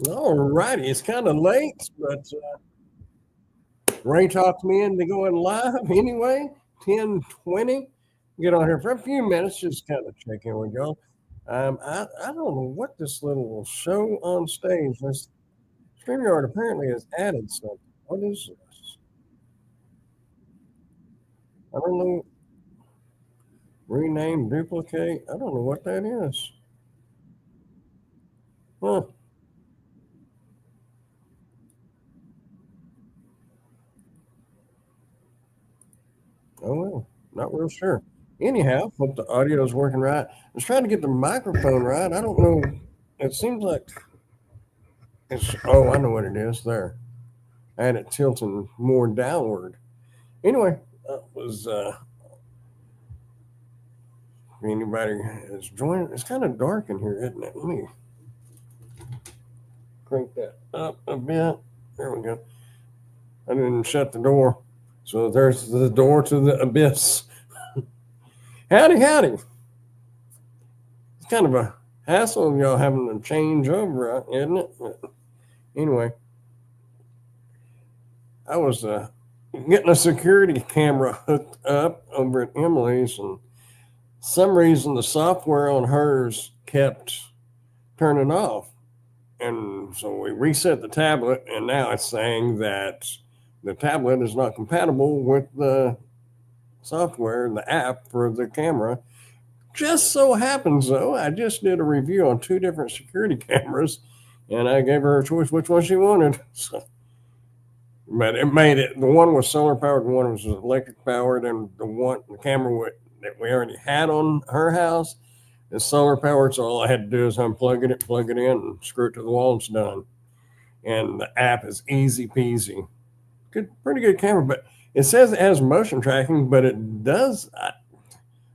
All righty, it's kind of late, but Ray talked me into going live anyway. 10:20. Get on here for a few minutes, just kind of check in with y'all. I don't know what this little show on stage. This StreamYard apparently has added something. What is this? I don't know. Rename, duplicate. I don't know what that is. Huh. Oh well, not real sure. Anyhow, hope the audio is working right. I was trying to get the microphone right. I don't know. It seems like it's. Oh, I know what it is. There, I had it tilting more downward. Anyway, that was anybody is joining. It's kind of dark in here, isn't it? Let me crank that up a bit. There we go. I didn't shut the door, so there's the door to the abyss. Howdy, howdy. It's kind of a hassle y'all having to change over, isn't it? But anyway, I was getting a security camera hooked up over at Emily's, and some reason the software on hers kept turning off. And so we reset the tablet, and now it's saying that the tablet is not compatible with the software, the app for the camera. Just so happens, though, I just did a review on two different security cameras, and I gave her a choice which one she wanted. So, but it made it. The one was solar powered, the one was electric powered, and the camera that we already had on her house is solar powered. So all I had to do is unplug it, plug it in, and screw it to the wall, and it's done. And the app is easy peasy. Pretty good camera, but it says it has motion tracking, but it does.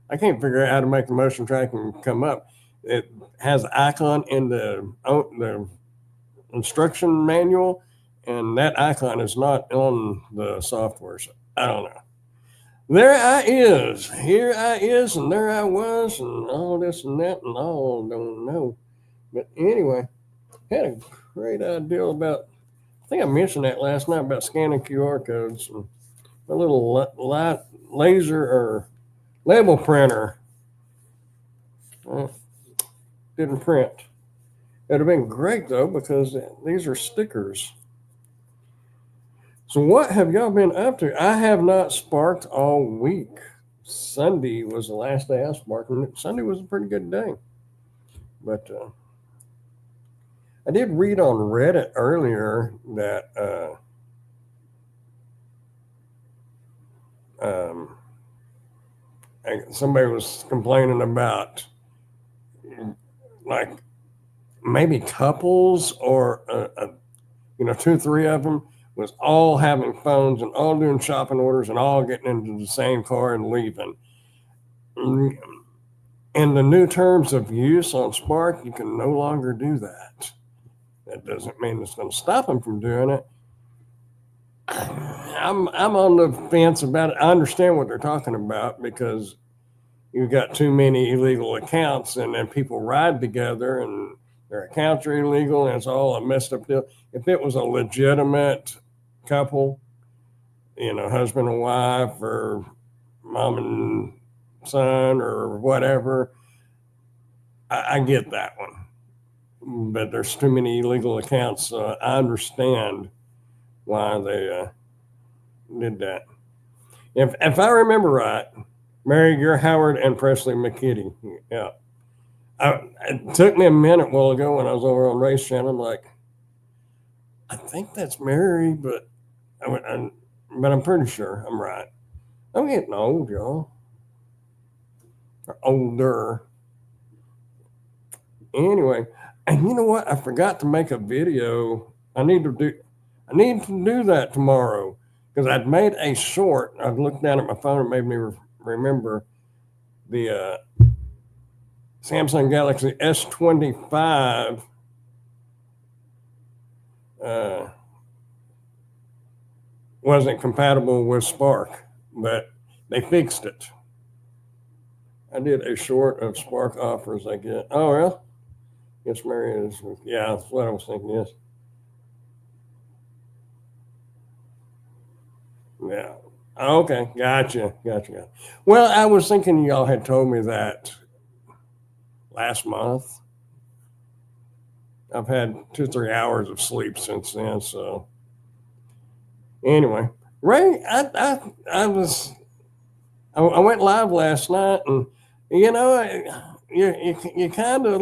I can't figure out how to make the motion tracking come up. It has an icon in the instruction manual, and that icon is not on the software. So I don't know. There I is. Here I is, and there I was, and all this and that, and all don't know. But anyway, had a great idea about. I think I mentioned that last night about scanning QR codes and a little light laser or label printer. Uh, didn't print. It'd have been great though because these are stickers. So what have y'all been up to? I have not sparked all week. Sunday was the last day I sparked, and Sunday was a pretty good day. But I did read on Reddit earlier that um, somebody was complaining about like maybe couples or two, three of them was all having phones and all doing shopping orders and all getting into the same car and leaving. In the new terms of use on Spark, you can no longer do that. That doesn't mean it's going to stop them from doing it. I'm on the fence about it. I understand what they're talking about because you've got too many illegal accounts, and then people ride together, and their accounts are illegal, and it's all a messed up deal. If it was a legitimate couple, husband and wife, or mom and son, or whatever, I get that one. But there's too many illegal accounts, so I understand why they did that. If I remember right, Mary, you're Howard and Presley McKitty. Yeah. It took me a minute while ago when I was over on Race Channel. I'm like, I think that's Mary, but I'm pretty sure I'm right. I'm getting old, y'all. Or older. Anyway, and you know what? I forgot to make a video. I need to do that tomorrow because I'd made a short. I looked down at my phone. It made me remember the Samsung Galaxy S25 uh, wasn't compatible with Spark, but they fixed it. I did a short of Spark offers I get. Oh, well, Yes, Mary is. Yeah, that's what I was thinking. Yes. Yeah. Okay. Gotcha. Well, I was thinking y'all had told me that last month. I've had 2 or 3 hours of sleep since then. So anyway, Ray, I went live last night, and you know, you kind of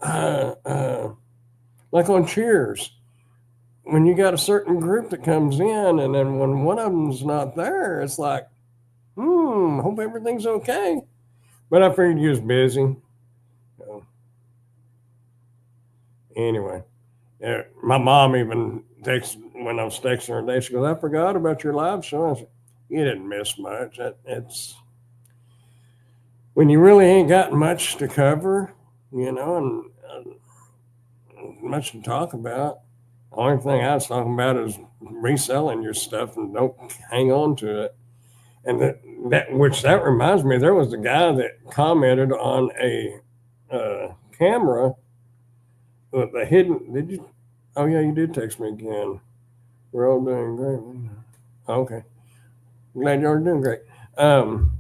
uh, uh, like on Cheers when you got a certain group that comes in, and then when one of them's not there, it's like, hope everything's okay. But I figured you was busy. So anyway, yeah, my mom even texted when I was texting her today. She goes, "I forgot about your live show." I said, "You didn't miss much. It's when you really ain't got much to cover, and much to talk about. The only thing I was talking about is reselling your stuff and don't hang on to it." And that reminds me, there was a guy that commented on a camera with the hidden. Did you? Oh yeah, you did text me again. We're all doing great. Okay, glad you're doing great. Um,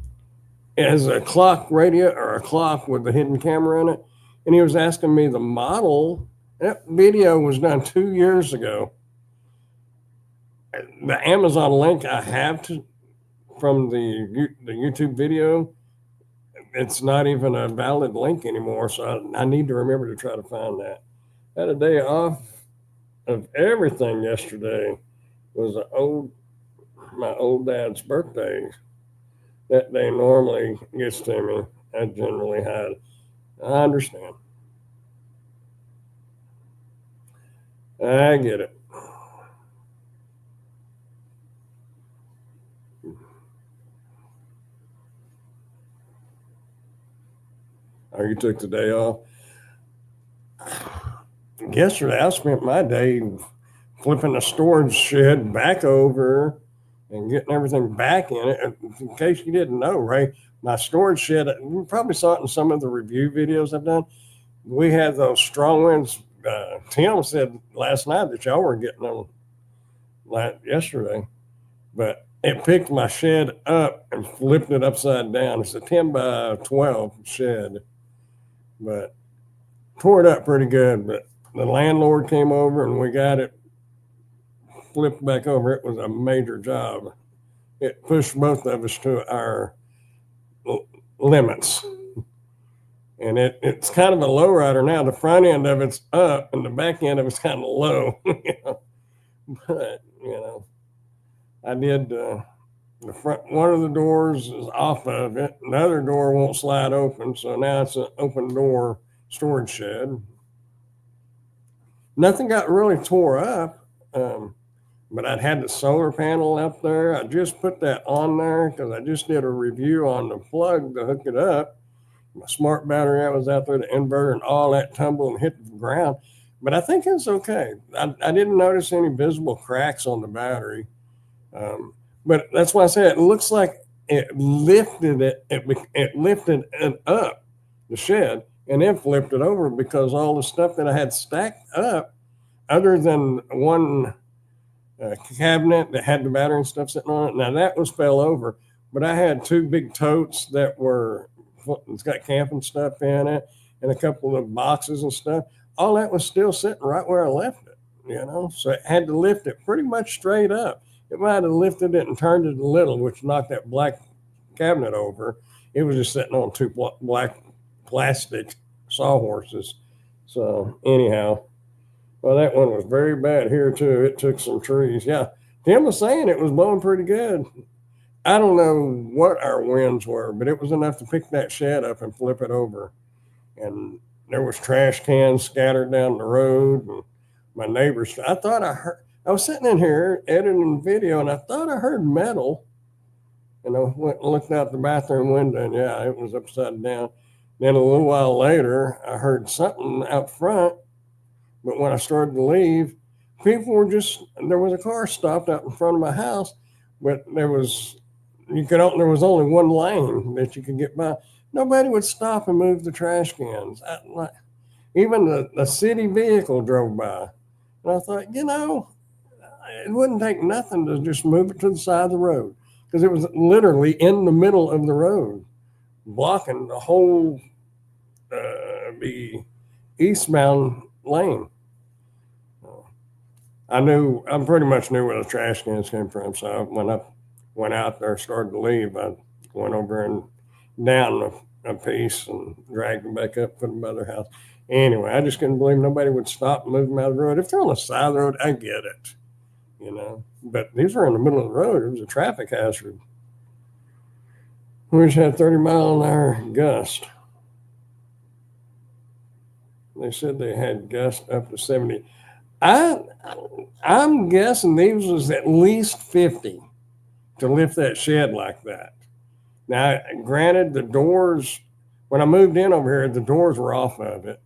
it has a clock radio or a clock with a hidden camera in it, and he was asking me the model. That video was done 2 years ago. The Amazon link I have from the YouTube video, it's not even a valid link anymore. So I need to remember to try to find that. I had a day off of everything yesterday. Was my old dad's birthday. That day normally gets to me. I generally had. I understand. I get it. Oh, you took the day off. Yesterday, I spent my day flipping the storage shed back over and getting everything back in it. In case you didn't know, Ray, my storage shed, you probably saw it in some of the review videos I've done. We had those strong winds. Tim said last night that y'all were getting them yesterday, but it picked my shed up and flipped it upside down. It's a 10 by 12 shed, but tore it up pretty good. But the landlord came over and we got it flipped back over. It was a major job. It pushed both of us to our limits. And it's kind of a low rider now. The front end of it's up and the back end of it's kind of low. But, I did the front, one of the doors is off of it. The other door won't slide open. So now it's an open door storage shed. Nothing got really tore up. But I'd had the solar panel up there. I just put that on there because I just did a review on the plug to hook it up. My smart battery that was out there, the inverter, and all that tumbled and hit the ground. But I think it's okay. I didn't notice any visible cracks on the battery. But that's why I said it looks like it lifted it lifted it up, the shed, and then flipped it over because all the stuff that I had stacked up, other than one cabinet that had the battery and stuff sitting on it. Now that was fell over, but I had two big totes that were, it's got camping stuff in it and a couple of boxes and stuff. All that was still sitting right where I left it, so it had to lift it pretty much straight up. It might have lifted it and turned it a little, which knocked that black cabinet over. It was just sitting on two black plastic sawhorses. So anyhow, well, that one was very bad here too. It took some trees. Yeah, Tim was saying it was blowing pretty good. I don't know what our winds were, but it was enough to pick that shed up and flip it over. And there was trash cans scattered down the road. And my neighbors, I thought I heard. I was sitting in here editing video, and I thought I heard metal. And I went and looked out the bathroom window, and yeah, it was upside down. Then a little while later, I heard something out front. But when I started to leave, people were there was a car stopped out in front of my house, but there was only one lane that you could get by. Nobody would stop and move the trash cans. Even the city vehicle drove by. And I thought, it wouldn't take nothing to just move it to the side of the road because it was literally in the middle of the road, blocking the whole the eastbound lane. I pretty much knew where the trash cans came from. So when I went out there, started to leave, I went over and down a piece and dragged them back up, put them by their house. Anyway, I just couldn't believe nobody would stop and move them out of the road. If they're on the side of the road, I get it, But these were in the middle of the road. It was a traffic hazard. We just had 30-mile-an-hour gust. They said they had gusts up to 70. I'm guessing these was at least 50 to lift that shed like that. Now, granted, the doors, when I moved in over here, the doors were off of it.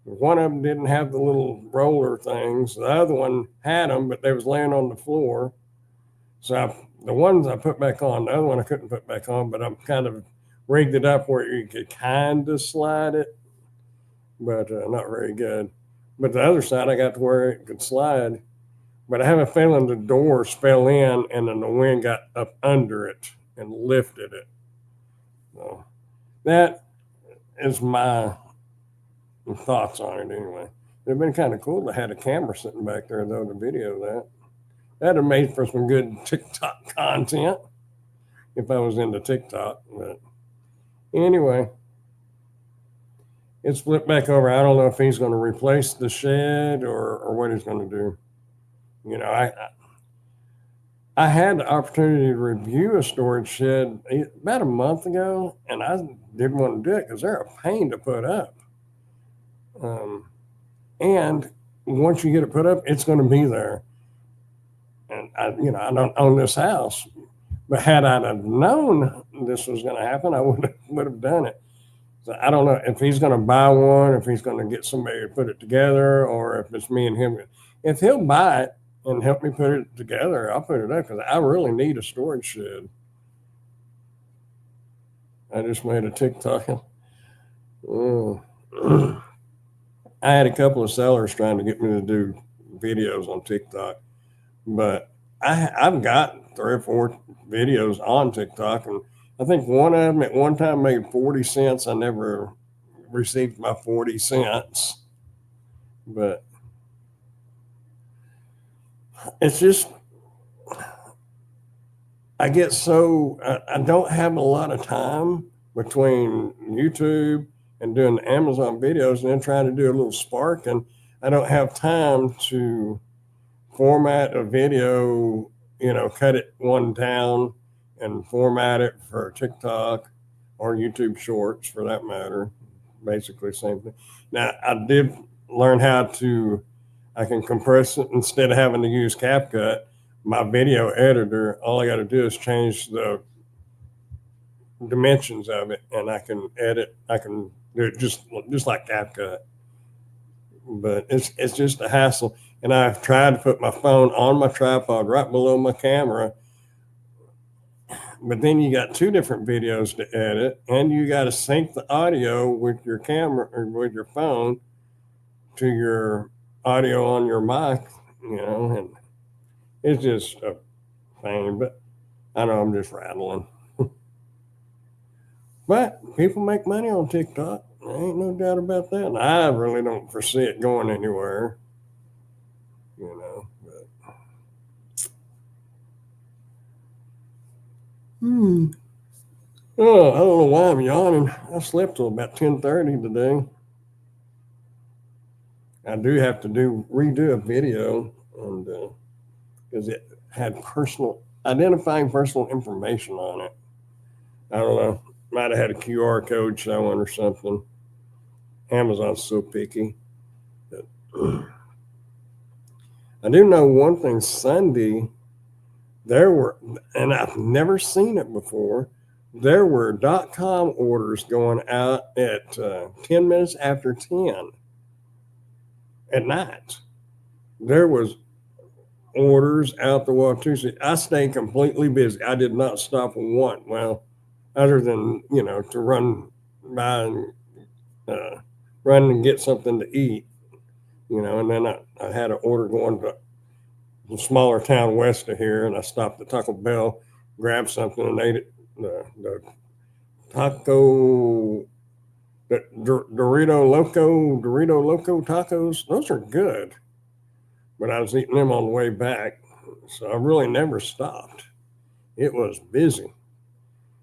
One of them didn't have the little roller things. The other one had them, but they was laying on the floor. So the ones I put back on, the other one I couldn't put back on, but I'm kind of rigged it up where you could kind of slide it, but not very good. But the other side, I got to where it could slide. But I have a feeling the doors fell in and then the wind got up under it and lifted it. So that is my thoughts on it anyway. It'd been kind of cool to have a camera sitting back there, though, to video that. That'd have made for some good TikTok content if I was into TikTok. But anyway, it's flipped back over. I don't know if he's going to replace the shed or what he's going to do. I had the opportunity to review a storage shed about a month ago, and I didn't want to do it because they're a pain to put up. And once you get it put up, it's going to be there. And I don't own this house, but had I have known this was going to happen, I would have done it. So I don't know if he's going to buy one, if he's going to get somebody to put it together, or if it's me and him. If he'll buy it and help me put it together, I'll put it up because I really need a storage shed. I just made a TikTok. I had a couple of sellers trying to get me to do videos on TikTok, but I've got 3 or 4 videos on TikTok, and I think one of them at one time made 40 cents. I never received my 40 cents, but it's just, I don't have a lot of time between YouTube and doing the Amazon videos and then trying to do a little spark. And I don't have time to format a video, cut it one down and format it for TikTok or YouTube Shorts for that matter. Basically same thing. Now, I did learn I can compress it instead of having to use CapCut. My video editor, all I got to do is change the dimensions of it, and I can do it just like CapCut. But it's just a hassle. And I've tried to put my phone on my tripod right below my camera, but then you got 2 different videos to edit, and you got to sync the audio with your camera or with your phone to your audio on your mic, and it's just a pain. But I know I'm just rattling. But people make money on TikTok. There ain't no doubt about that. And I really don't foresee it going anywhere. But oh, I don't know why I'm yawning. I slept till about 10:30 today. I do have to redo a video, and because it had identifying personal information on it. I don't know. Might have had a QR code showing or something. Amazon's so picky. But I do know one thing. Sunday, there were, and I've never seen it before, there were .com orders going out at 10 minutes after 10 at night. There was orders out the wall Tuesday. I stayed completely busy. I did not stop one. Well, other than, to run buying, uh, running and get something to eat, and then I had an order going to a smaller town west of here, and I stopped at Taco Bell, grabbed something, and ate it. The taco, the Dorito Loco tacos, those are good, but I was eating them on the way back, so I really never stopped. It was busy,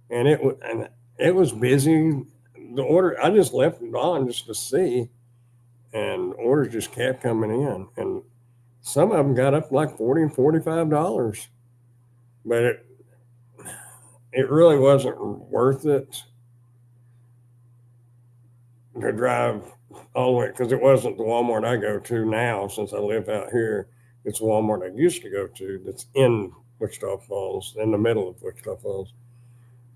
and it was busy. The order, I just left it on just to see, and orders just kept coming in, and some of them got up like $40 and $45, but it really wasn't worth it to drive all the way, because it wasn't the Walmart I go to now. Since I live out here, it's Walmart I used to go to that's in Wichita Falls, in the middle of Wichita Falls.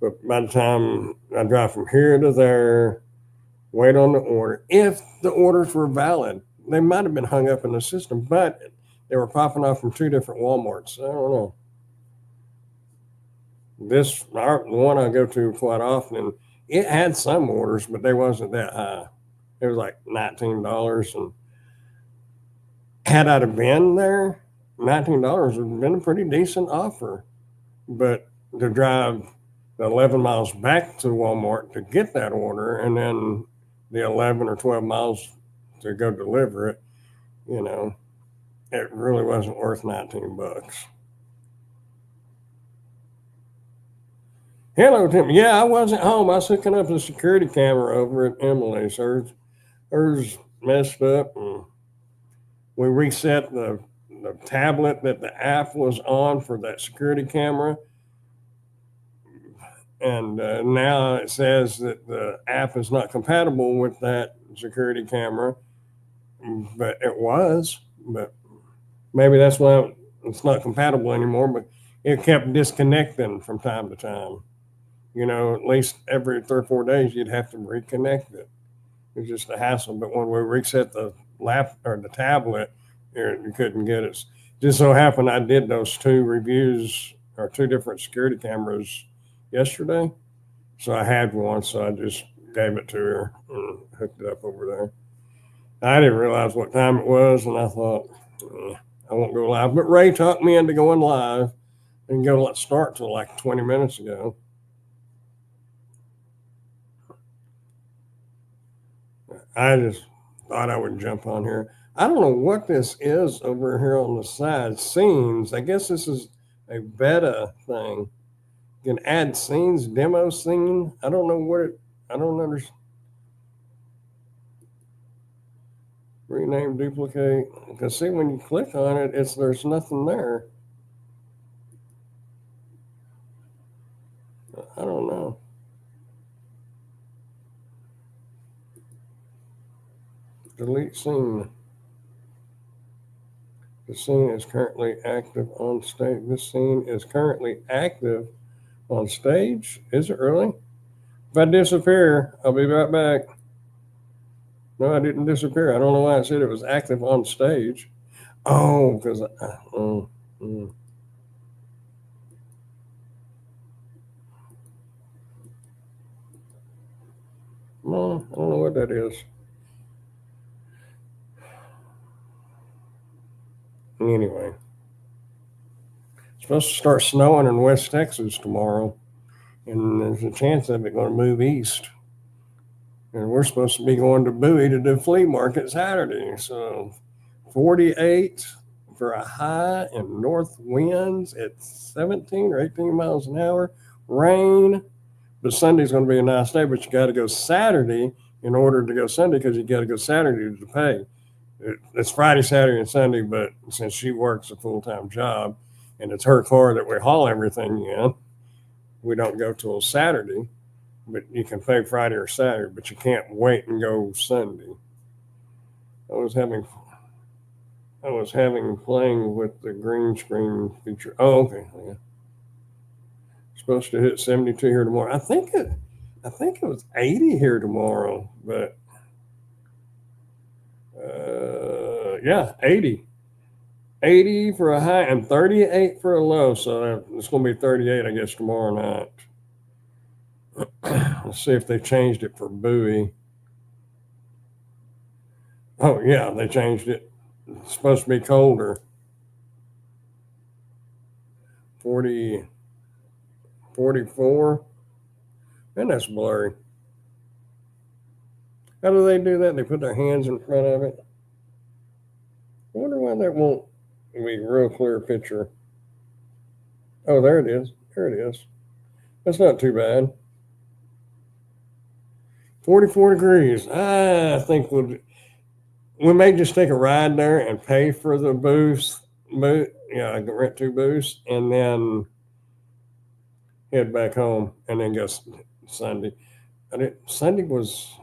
But by the time I drive from here to there, wait on the order, if the orders were valid, they might have been hung up in the system, but they were popping off from two different Walmarts. I don't know. The one I go to quite often, it had some orders, but they wasn't that high. It was like $19, and had I have been there, $19 would have been a pretty decent offer. But to drive the 11 miles back to Walmart to get that order, and then the 11 or 12 miles to go deliver it, you know, it really wasn't worth $19. Hello, Tim. Yeah, I wasn't home. I was hooking up the security camera over at Emily's. Hers messed up, and we reset the tablet that the app was on for that security camera. And now it says that the app is not compatible with that security camera, but it was. But maybe that's why it's not compatible anymore. But it kept disconnecting from time to time. At least every 3 or 4 days you'd have to reconnect it. It's just a hassle. But when we reset the lap or the tablet, you couldn't get it. Just so happened I did those two reviews or two different security cameras yesterday. So I had one, so I just gave it to her and hooked it up over there. I didn't realize what time it was, and I thought, I won't go live. But Ray talked me into going live and go let's start till like 20 minutes ago. I just thought I would jump on here. I don't know what this is over here on the side. Scenes. I guess this is a beta thing. You can add scenes, demo scene. I don't know what it. I don't understand. Rename, duplicate. Because see, when you click on it, there's nothing there. I don't know. Delete scene. The scene is currently active on stage. This scene is currently active on stage. Is it really? If I disappear, I'll be right back. No, I didn't disappear. I don't know why I said it was active on stage. Oh, because no, I don't know what that is. Anyway, it's supposed to start snowing in West Texas tomorrow, and there's a chance of it going to move east. And we're supposed to be going to Bowie to do flea market Saturday. So 48 for a high and north winds at 17 or 18 miles an hour. Rain. But Sunday's going to be a nice day, but you got to go Saturday in order to go Sunday, because you got to go Saturday to pay. It's Friday, Saturday, and Sunday, but since she works a full-time job and it's her car that we haul everything in, we don't go till Saturday. But you can pay Friday or Saturday, but you can't wait and go Sunday. I was having playing with the green screen feature. Oh, okay. Yeah. Supposed to hit 72 here tomorrow. I think it was 80 here tomorrow, but yeah, 80. 80 for a high and 38 for a low. So it's going to be 38, I guess, tomorrow night. Let's see if they changed it for buoy. Oh, yeah, they changed it. It's supposed to be colder. 40, 44. And that's blurry. How do they do that? They put their hands in front of it. I wonder why that won't be a real clear picture. Oh, there it is. There it is. That's not too bad. 44 degrees. I think we may just take a ride there and pay for the booth. Yeah, rent 2 booths and then head back home and then go Sunday. Sunday was,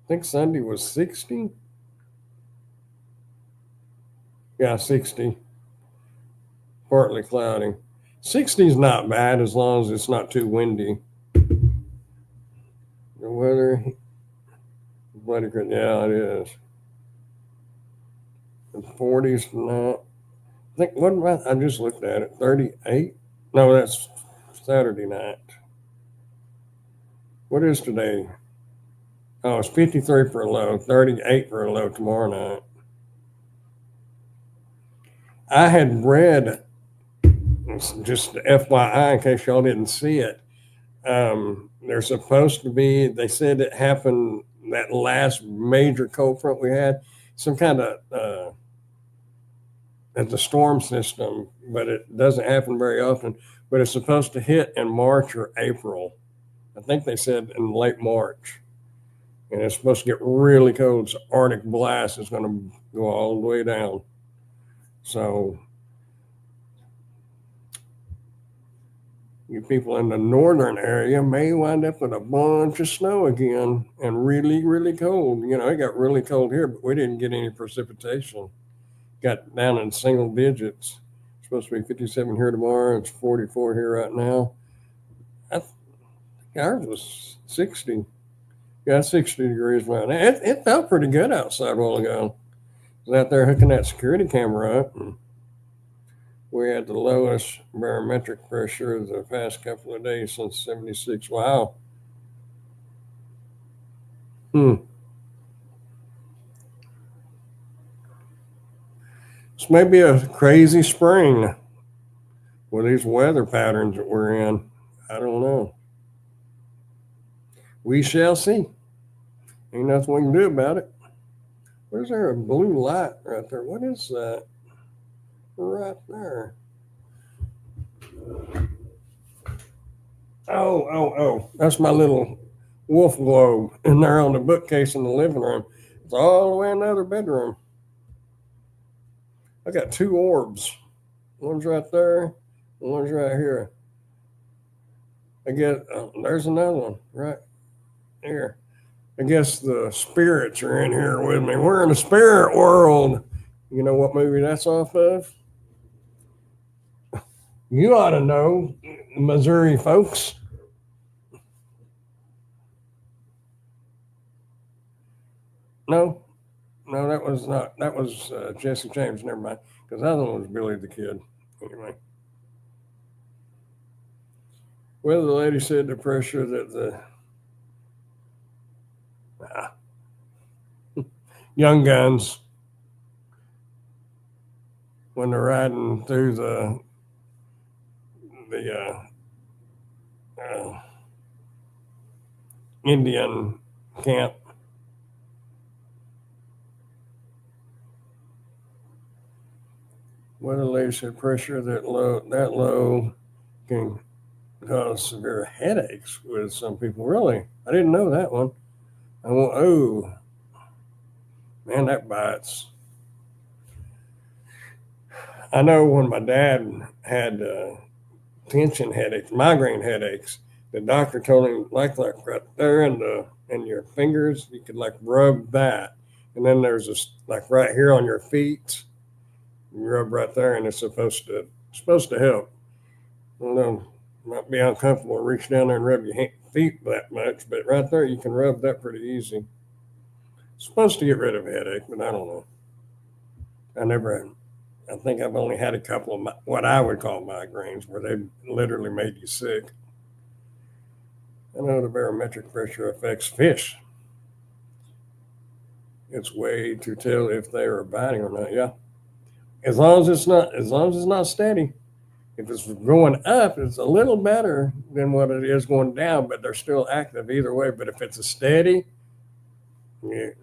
I think Sunday was 60. Yeah, 60. Partly cloudy. 60 is not bad as long as it's not too windy. The weather, yeah, it is. The 40s tonight. I think, what about, I just looked at it, 38? No, that's Saturday night. What is today? Oh, it's 53 for a low, 38 for a low tomorrow night. I had read, just FYI, in case y'all didn't see it, there's supposed to be, they said it happened that last major cold front we had, some kind of, at the storm system, but it doesn't happen very often, but it's supposed to hit in March or April. I think they said in late March. And it's supposed to get really cold. So Arctic blast is going to go all the way down. So you people in the northern area may wind up with a bunch of snow again and really, really cold. You know, it got really cold here, but we didn't get any precipitation. Got down in single digits. It's supposed to be 57 here tomorrow. It's 44 here right now. Ours was 60. Yeah, 60 degrees right now. It felt pretty good outside a while ago. I was out there hooking that security camera up, and we had the lowest barometric pressure of the past couple of days since 76. Wow. This may be a crazy spring with these weather patterns that we're in. I don't know. We shall see. Ain't nothing we can do about it. Where's there a blue light right there? What is that? Right there. Oh. That's my little wolf globe in there on the bookcase in the living room. It's all the way in the other bedroom. I got 2 orbs. One's right there, one's right here. I get there's another one right here. I guess the spirits are in here with me. We're in the spirit world. You know what movie that's off of? You ought to know, Missouri folks. No, that was not. That was Jesse James. Never mind. Because the other one was Billy the Kid. Anyway. Well, the lady said the pressure that the young guns, when they're riding through the Indian camp, well, the lady said pressure that low can cause severe headaches with some people. Really, I didn't know that one. I went, oh, man, that bites. I know when my dad had tension headaches, migraine headaches, the doctor told him like right there in your fingers, you could like rub that, and then there's this like right here on your feet, you rub right there, and it's supposed to help. I don't know, might be uncomfortable to reach down there and rub your feet that much, but right there you can rub that pretty easy. It's supposed to get rid of a headache, but I don't know. I think I've only had a couple of what I would call migraines where they literally made you sick. I know the barometric pressure affects fish. It's way to tell if they are biting or not. Yeah, as long as it's not steady. If it's going up, it's a little better than what it is going down, but they're still active either way. But if it's a steady, you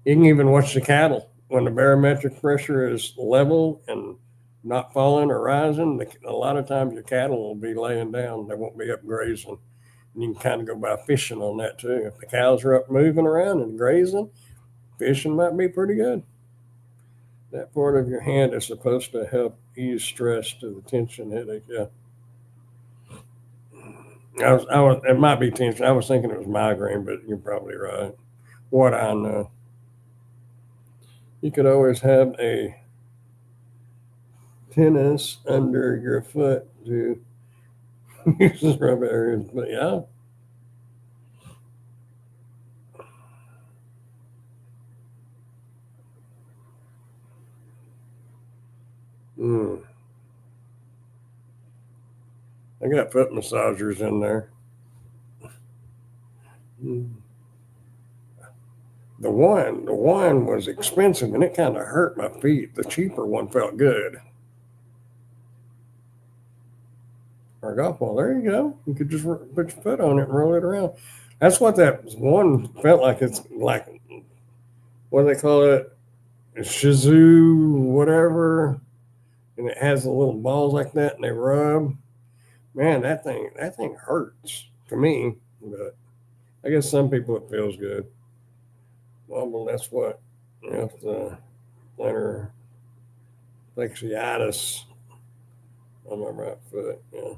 can even watch the cattle when the barometric pressure is level and not falling or rising. A lot of times your cattle will be laying down; they won't be up grazing. And you can kind of go by fishing on that too. If the cows are up moving around and grazing, fishing might be pretty good. That part of your hand is supposed to help ease stress to the tension headache. Yeah, it might be tension. I was thinking it was migraine, but you're probably right. What I know, you could always have a tennis under your foot to use rub areas, but yeah. Mm. I got foot massagers in there. Mm. The one was expensive and it kind of hurt my feet. The cheaper one felt good. Or golf ball. There you go. You could just put your foot on it and roll it around. That's what that one felt like. It's like, what do they call it? Shizoo, whatever. And it has the little balls like that, and they rub. Man, that thing hurts to me. But I guess some people it feels good. Well, that's what the plantar fasciitis on my right foot. Yeah,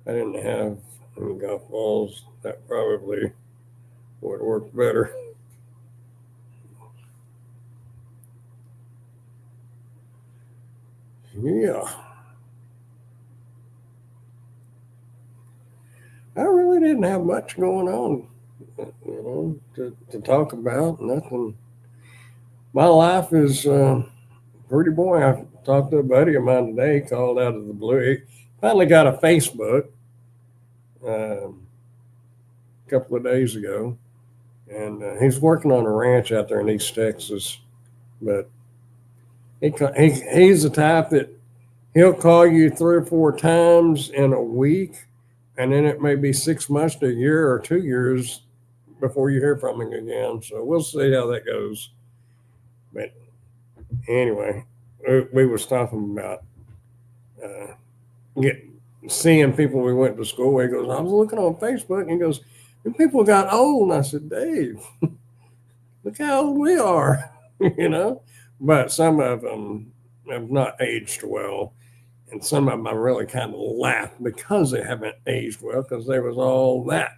I didn't have any golf balls. That probably would work better. Yeah, I really didn't have much going on, to talk about. Nothing. My life is pretty boring. I talked to a buddy of mine today, called out of the blue. He finally got a Facebook a couple of days ago, and he's working on a ranch out there in East Texas. But he's the type that he'll call you 3 or 4 times in a week, and then it may be 6 months to a year or 2 years before you hear from him again. So we'll see how that goes. But anyway, we was talking about uh, seeing people we went to school with. He goes, I was looking on Facebook, and he goes, and people got old. And I said, Dave, look how old we are, you know. But some of them have not aged well, and some of them I really kind of laugh because they haven't aged well because they was all that,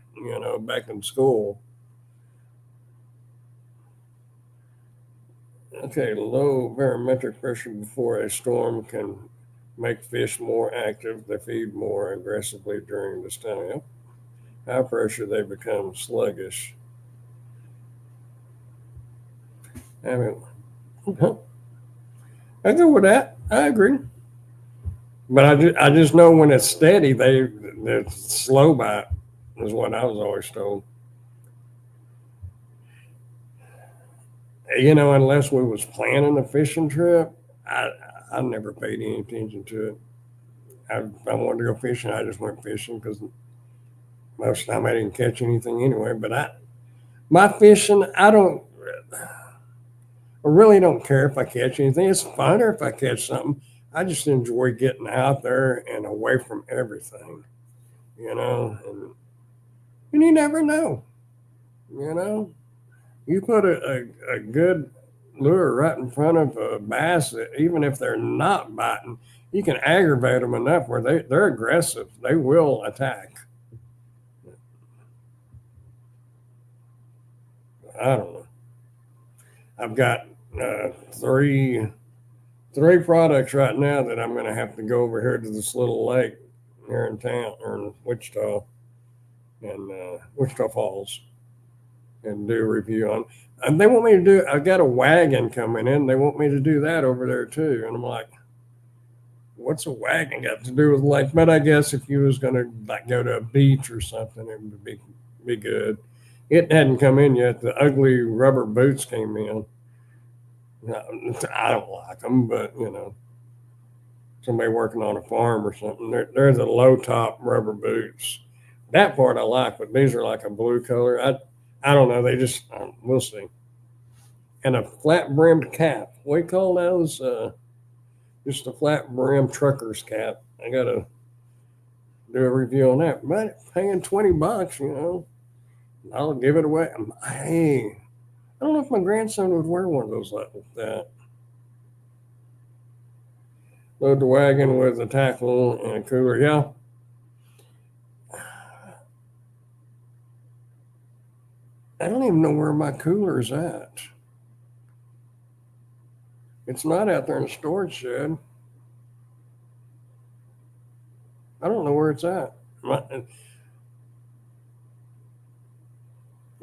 back in school. Okay, low barometric pressure before a storm can make fish more active. They feed more aggressively during this time. Yep. High pressure, they become sluggish. I mean, I go with that. I agree. But I just know when it's steady, they're slow bite is what I was always told. Unless we was planning a fishing trip, I never paid any attention to it. I wanted to go fishing. I just went fishing because most of the time I didn't catch anything anyway. But my fishing, I really don't care if I catch anything. It's funner if I catch something. I just enjoy getting out there and away from everything, and you never know, you know. You put a good lure right in front of a bass, that even if they're not biting, you can aggravate them enough where they're aggressive. They will attack. I don't know. I've got three products right now that I'm going to have to go over here to this little lake here in town or in Wichita and Wichita Falls and do a review on. And they want me to do. I've got a wagon coming in. They want me to do that over there too. And I'm like, what's a wagon got to do with lake? But I guess if you was going to like go to a beach or something, it would be be good. It hadn't come in yet. The ugly rubber boots came in. I don't like them, but somebody working on a farm or something. They're the low top rubber boots. That part I like, but these are like a blue color. I don't know. They just we'll see. And a flat brimmed cap. We call those just a flat brimmed trucker's cap. I gotta do a review on that. But paying $20, I'll give it away. Hey, I don't know if my grandson would wear one of those like that. Load the wagon with a tackle and a cooler. Yeah. I don't even know where my cooler is at. It's not out there in the storage shed. I don't know where it's at. It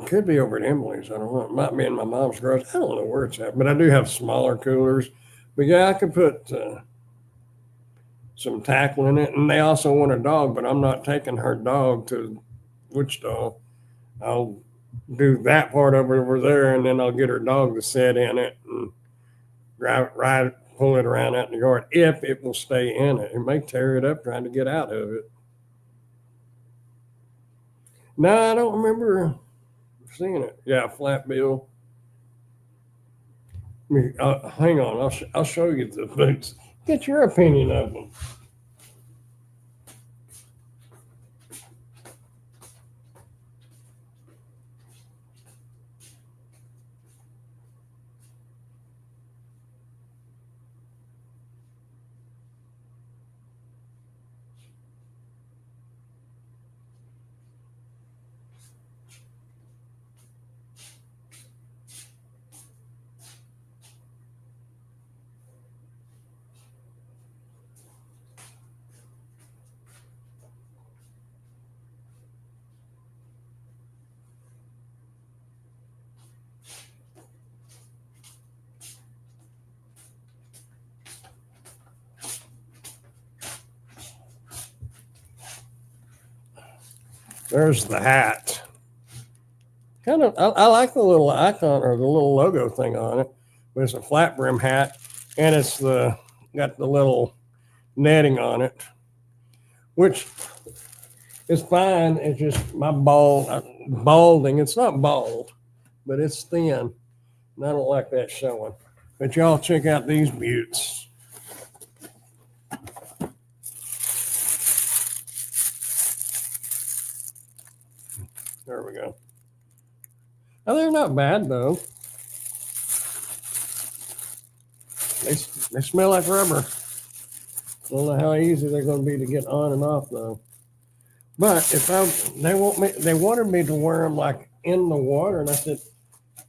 could be over at Emily's. I don't know. It might be in my mom's garage. I don't know where it's at, but I do have smaller coolers. But yeah, I could put some tackle in it. And they also want a dog, but I'm not taking her dog to Wichita. I'll do that part over there, and then I'll get her dog to sit in it and pull it around out in the yard if it will stay in it. It may tear it up trying to get out of it. No, I don't remember seeing it. Yeah, flat bill. Hang on, I'll show you the boots. Get your opinion of them. There's the hat. I like the little icon or the little logo thing on it. But it's a flat brim hat, and it's got the little netting on it, which is fine. It's just my balding. It's not bald, but it's thin, and I don't like that showing. But y'all check out these buttes. There we go. Oh, they're not bad though. They smell like rubber. I don't know how easy they're going to be to get on and off though. But they wanted me to wear them like in the water, and I said,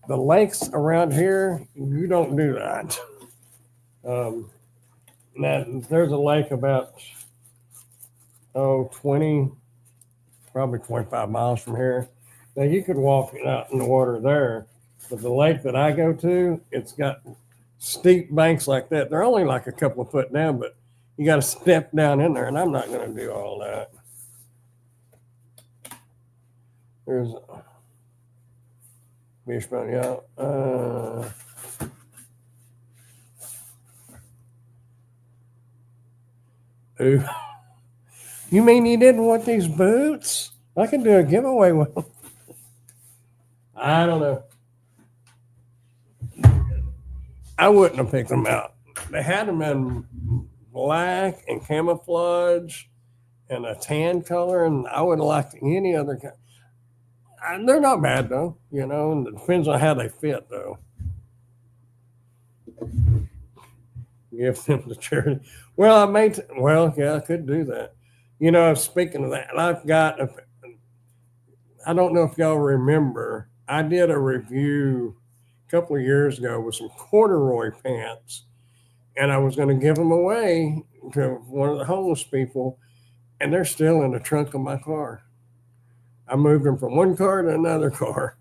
the lakes around here, you don't do that. Now there's a lake about 20, probably 25 miles from here. Now you could walk out in the water there, but the lake that I go to, it's got steep banks like that. They're only like a couple of foot down, but you got to step down in there, and I'm not going to do all that. There's Fishbone, yeah. Ooh. You mean you didn't want these boots? I can do a giveaway with them. I don't know. I wouldn't have picked them out. They had them in black and camouflage and a tan color, and I would have liked any other kind. They're not bad though, and it depends on how they fit though. Give them to charity. Well, yeah, I could do that. Speaking of that, I don't know if y'all remember, I did a review a couple of years ago with some corduroy pants, and I was going to give them away to one of the homeless people, and they're still in the trunk of my car. I moved them from one car to another car.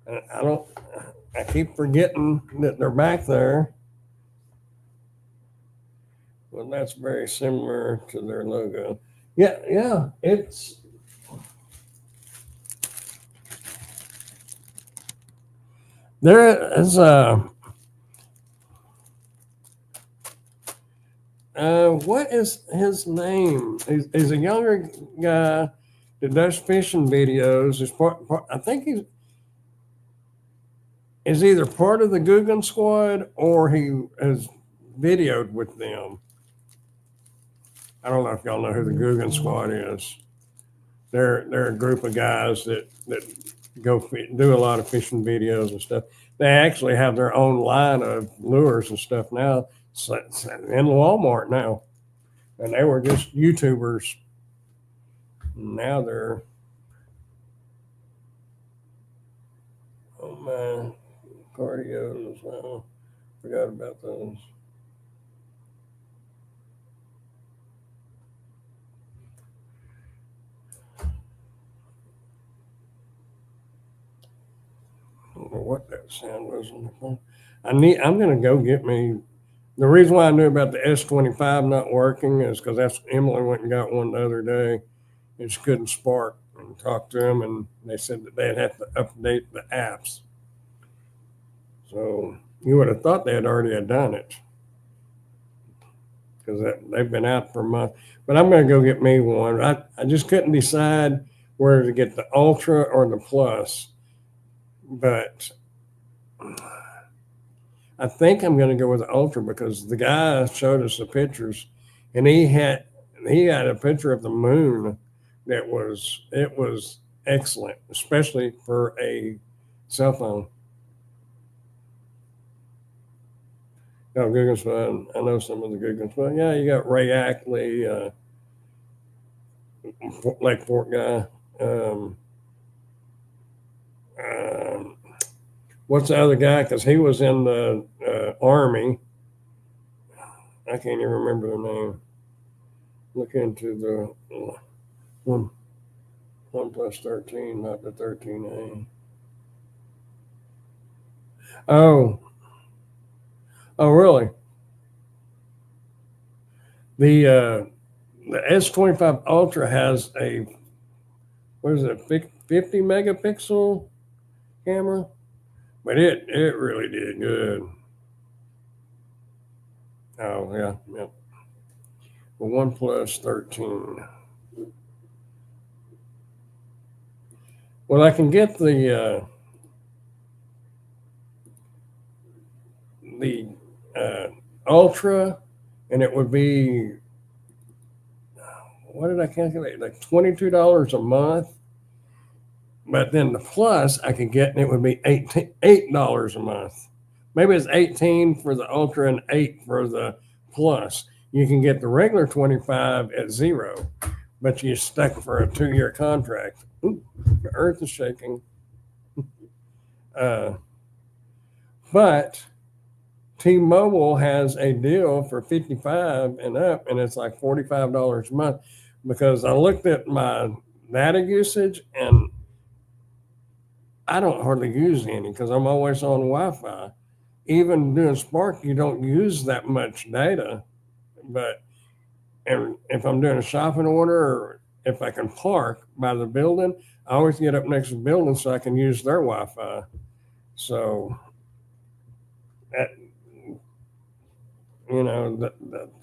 I keep forgetting that they're back there. Well, that's very similar to their logo. Yeah, There is what is his name? He's a younger guy that does fishing videos. I think he's is either part of the Guggen Squad or he has videoed with them. I don't know if y'all know who the Guggen Squad is. They're a group of guys that do a lot of fishing videos and stuff. They actually have their own line of lures and stuff now in Walmart now, and they were just YouTubers. Now they're oh man, cardios. I forgot about those. I don't know what that sound was on the phone. I'm gonna go get me. The reason why I knew about the S25 not working is because that's Emily went and got one the other day, and she couldn't spark and talk to them, and they said that they'd have to update the apps. So you would have thought they had already done it because they've been out for a month. But I'm going to go get me one. I just couldn't decide whether to get the Ultra or the Plus, but I think I'm going to go with the Ultra because the guy showed us the pictures, and he had a picture of the moon that was excellent, especially for a cell phone. Oh, Guggen's fun. I know some of the Guggen's fun. Yeah, you got Ray Ackley, Lake Fork guy. Um, um, what's the other guy? Because he was in the Army. I can't even remember the name. Look into the one plus 13, not the 13A. Oh, oh, really? The S25 Ultra has a what is it, 50 megapixel camera, but it really did good. Oh yeah, yeah. The OnePlus 13. Well, I can get the Ultra, and it would be what did I calculate? Like $22 a month. But then the Plus I could get, and it would be $8 a month. Maybe it's 18 for the Ultra and 8 for the Plus. You can get the regular 25 at zero, but you're stuck for a 2-year contract. Ooh, the earth is shaking. Uh, but T-Mobile has a deal for 55 and up, and it's like $45 a month. Because I looked at my data usage, and I don't hardly use any because I'm always on Wi-Fi. Even doing Spark, you don't use that much data. But and if I'm doing a shopping order, or if I can park by the building, I always get up next to the building so I can use their Wi-Fi. So, at, the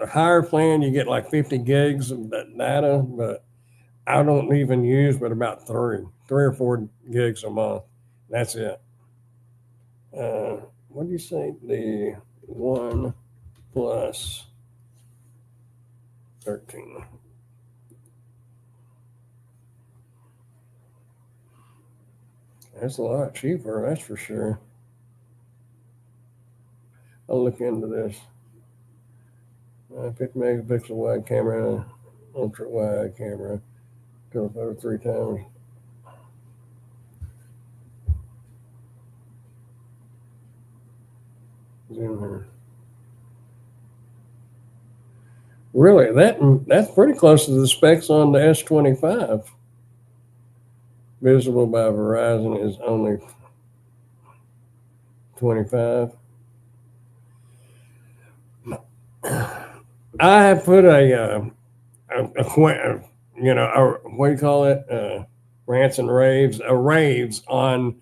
higher plan, you get like 50 gigs of that data, but I don't even use but about three or four gigs a month. That's it. What do you say? The One Plus 13. That's a lot cheaper, that's for sure. I'll look into this. 50 megapixel wide camera, ultra wide camera, telephoto 3 times. Zoom here. Really, that's pretty close to the specs on the S25. Visible by Verizon is only 25. I have put a what do you call it? Rants and raves on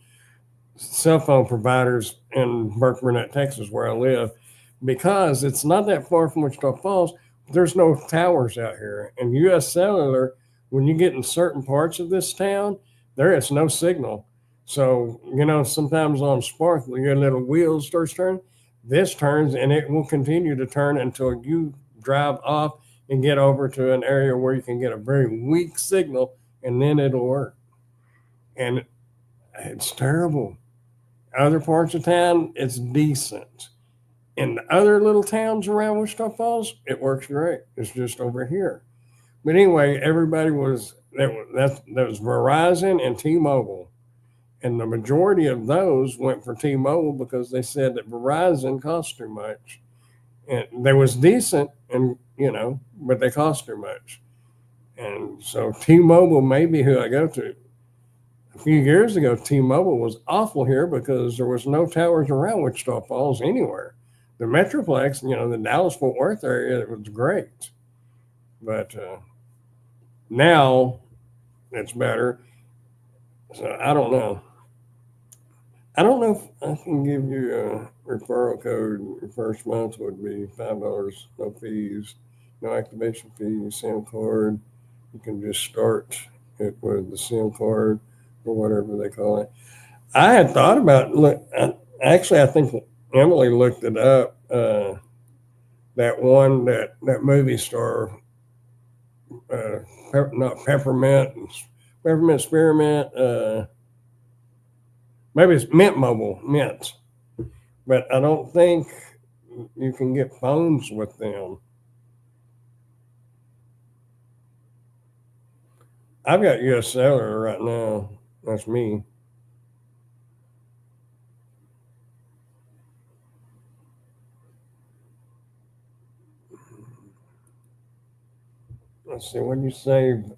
cell phone providers in Burkburnett, Texas, where I live, because it's not that far from Wichita Falls. There's no towers out here, and U.S. Cellular, when you get in certain parts of this town, there is no signal. So sometimes on Sparkle, your little wheels starts turning. This turns, and it will continue to turn until you drive off and get over to an area where you can get a very weak signal, and then it'll work. And it's terrible. Other parts of town, it's decent. In other little towns around Wichita Falls, it works great. It's just over here. But anyway, everybody was that was Verizon and T-Mobile, and the majority of those went for T-Mobile because they said that Verizon cost too much, and they was decent, and but they cost too much, and so T-Mobile may be who I go to. A few years ago, T-Mobile was awful here because there was no towers around Wichita Falls anywhere. The Metroplex, the Dallas Fort Worth area, it was great, but now it's better. So I don't know. I don't know if I can give you a referral code. Your first month would be $5, no fees, no activation fees, SIM card. You can just start it with the SIM card or whatever they call it. I had thought about actually, I think Emily looked it up. That one that movie star, not peppermint spearmint. Maybe it's Mint Mobile, Mint, but I don't think you can get phones with them. I've got U.S. Cellular right now. That's me. Let's see. What do you save?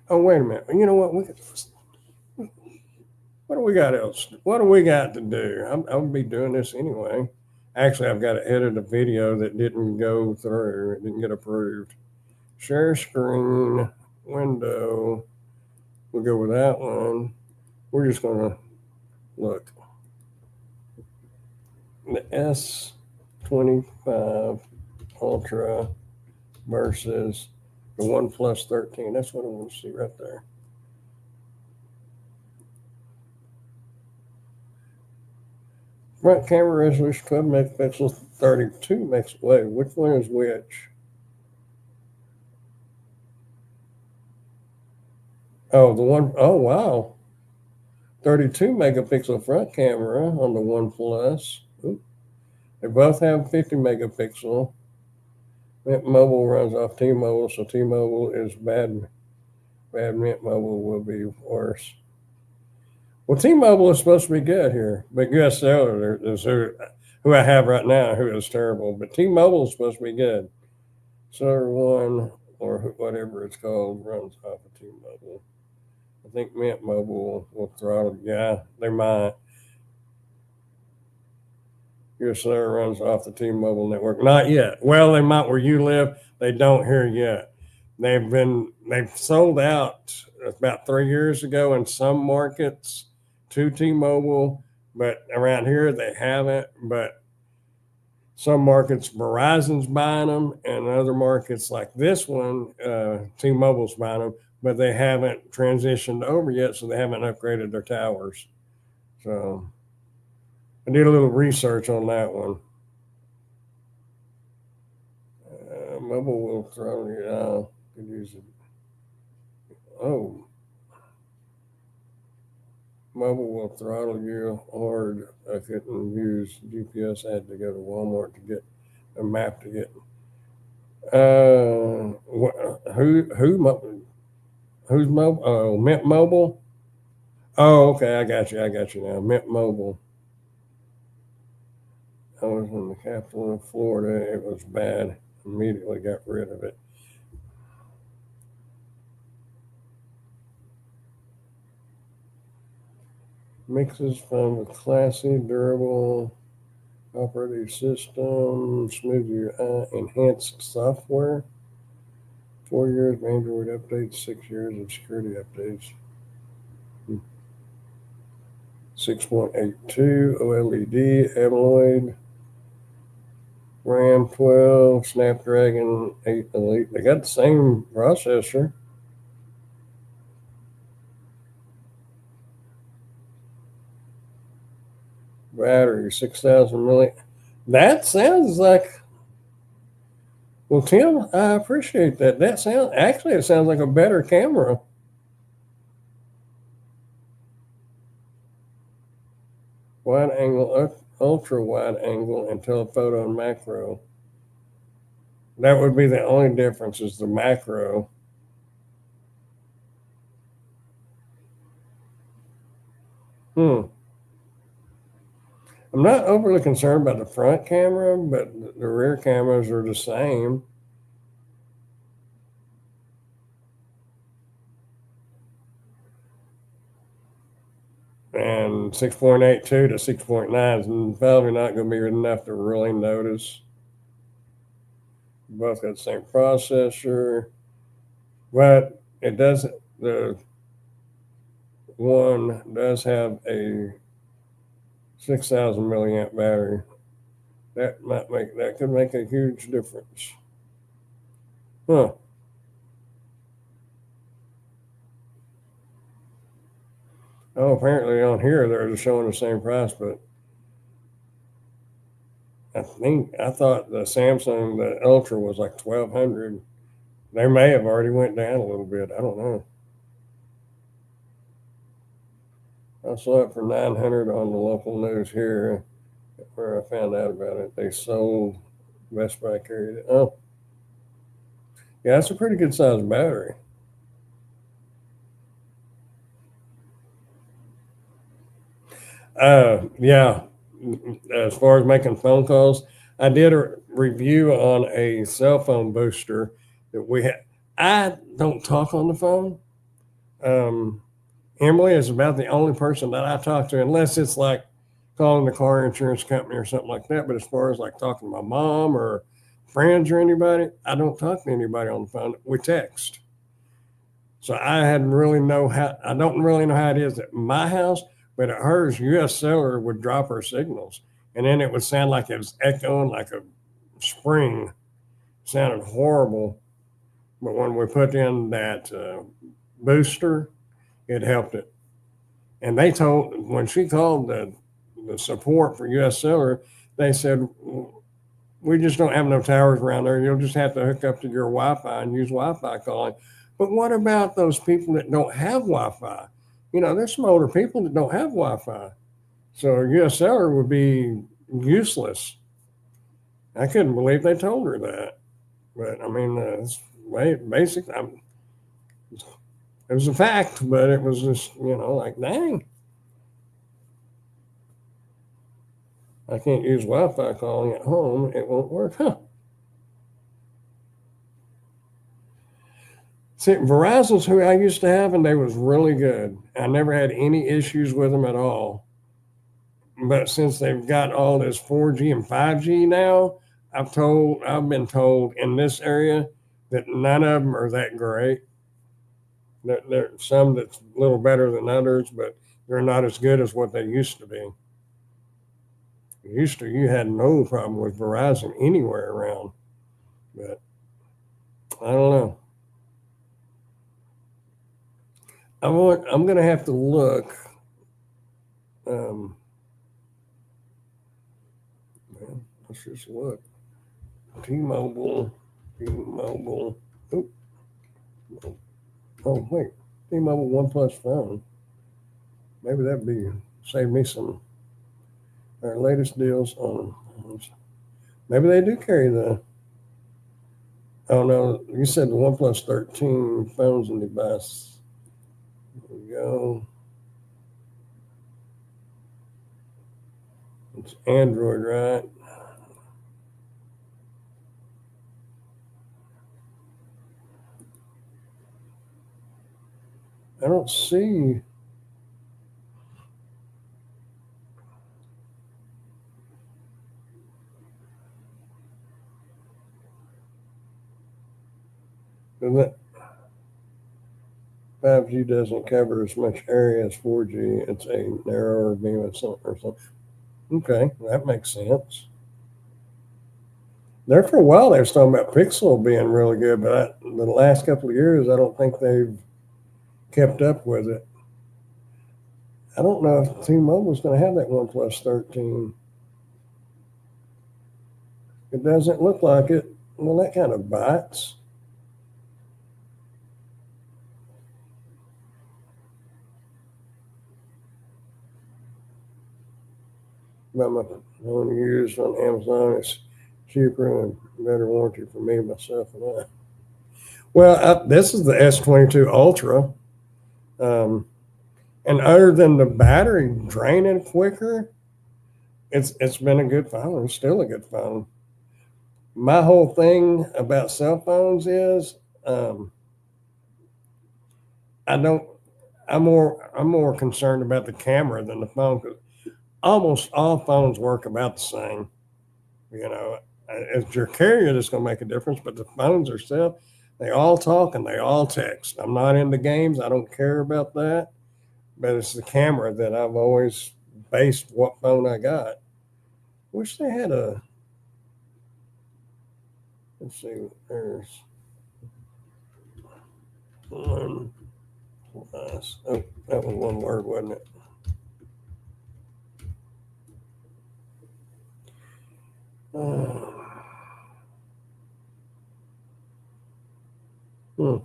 Oh, wait a minute. You know what? What do we got else? What do we got to do? I'll be doing this anyway. Actually, I've got to edit a video that didn't go through. It didn't get approved. Share screen, window. We'll go with that one. We're just going to look. The S25 Ultra versus the OnePlus 13. That's what I want to see right there. Front camera resolution 12 megapixels, 32 megapixels. Wait, which one is which? Oh, the one, oh wow. 32 megapixel front camera on the OnePlus. Ooh. They both have 50 megapixel. Mint Mobile runs off T-Mobile, so T-Mobile is bad. Bad Mint Mobile will be worse. Well, T-Mobile is supposed to be good here, but U.S. Cellular is who I have right now, who is terrible. But T-Mobile is supposed to be good. Cellular One or whatever it's called runs off of T-Mobile. I think Mint Mobile will throttle. Yeah, they might. U.S. Cellular runs off the T-Mobile network. Not yet. Well, they might where you live. They don't here yet. They've sold out about 3 years ago in some markets to T-Mobile, but around here they haven't. But some markets Verizon's buying them, and other markets like this one, T-Mobile's buying them, but they haven't transitioned over yet, so they haven't upgraded their towers. So I did a little research on that one. Mobile will throw you out. Could use it. Oh, mobile will throttle you hard. I couldn't use GPS. I had to go to Walmart to get a map to get. Who's mobile? Oh, Mint Mobile. Oh, okay. I got you. I got you now. Mint Mobile. I was in the capital of Florida. It was bad. Immediately got rid of it. Mixes fun with classy, durable. Operating system, smooth UI, enhanced software. 4 years of Android updates, 6 years of security updates. 6.82 OLED AMOLED. RAM 12, Snapdragon 8 Elite. They got the same processor. Battery 6,000 milliamp. That sounds like. Well, Tim, I appreciate that. It sounds like a better camera. Wide angle, ultra wide angle, and telephoto and macro. That would be the only difference is the macro. I'm not overly concerned about the front camera, but the rear cameras are the same. And 6.82 to 6.9 is probably not going to be enough to really notice. Both got the same processor, but it does. The one does have a 6,000 milliamp battery. That could make a huge difference. Huh. Oh, apparently on here they're just showing the same price, but I thought the Samsung the Ultra was like 1,200. They may have already went down a little bit. I don't know. I saw it for 900 on the local news here, where I found out about it. They sold. Best Buy carried it. Oh, yeah, it's a pretty good sized battery. Yeah, as far as making phone calls, I did a review on a cell phone booster that we had. I don't talk on the phone. Um, Emily is about the only person that I talk to, unless it's like calling the car insurance company or something like that. But as far as like talking to my mom or friends or anybody, I don't talk to anybody on the phone. We text. So I don't really know how it is at my house, but at hers, US Cellular would drop her signals. And then it would sound like it was echoing like a spring. It sounded horrible. But when we put in that booster, it helped it. And when she called the support for US Cellular, they said, we just don't have no towers around there. You'll just have to hook up to your Wi-Fi and use Wi-Fi calling. But what about those people that don't have Wi-Fi? There's some older people that don't have Wi-Fi. So US Cellular would be useless. I couldn't believe they told her that. But I mean, it's basic. It was a fact, but it was just, like, dang, I can't use Wi-Fi calling at home. It won't work, huh? See, Verizon's who I used to have, and they was really good. I never had any issues with them at all. But since they've got all this 4G and 5G now, I've been told in this area that none of them are that great. There's some that's a little better than others, but they're not as good as what they used to be. You had no problem with Verizon anywhere around, but I don't know. I'm going to have to look. Um, let's just look. T-Mobile. Oop. Oh wait, T-Mobile One Plus phone. Maybe that'd be save me some. Our latest deals on. Maybe they do carry the. Oh no, you said the One Plus 13 phones and devices. There we go. It's Android, right? I don't see. that 5G doesn't cover as much area as 4G. It's a narrower beam or something. Okay, that makes sense. There for a while they was talking about Pixel being really good, but the last couple of years I don't think they've kept up with it. I don't know if T-Mobile's going to have that OnePlus 13. It doesn't look like it. Well, that kind of bites. But my one used on Amazon is cheaper and better warranty for me, myself, and I. Well, this is the S22 Ultra. Um, and other than the battery draining quicker, it's been a good phone. It's still a good phone. My whole thing about cell phones is I don't. I'm more concerned about the camera than the phone because almost all phones work about the same. You know, it's your carrier that's going to make a difference, but the phones themselves, they all talk and they all text. I'm not into games. I don't care about that, but it's the camera that I've always based what phone I got. Wish they had a. Let's see. There's one plus. Oh, that was one word, wasn't it? Uh, hmm.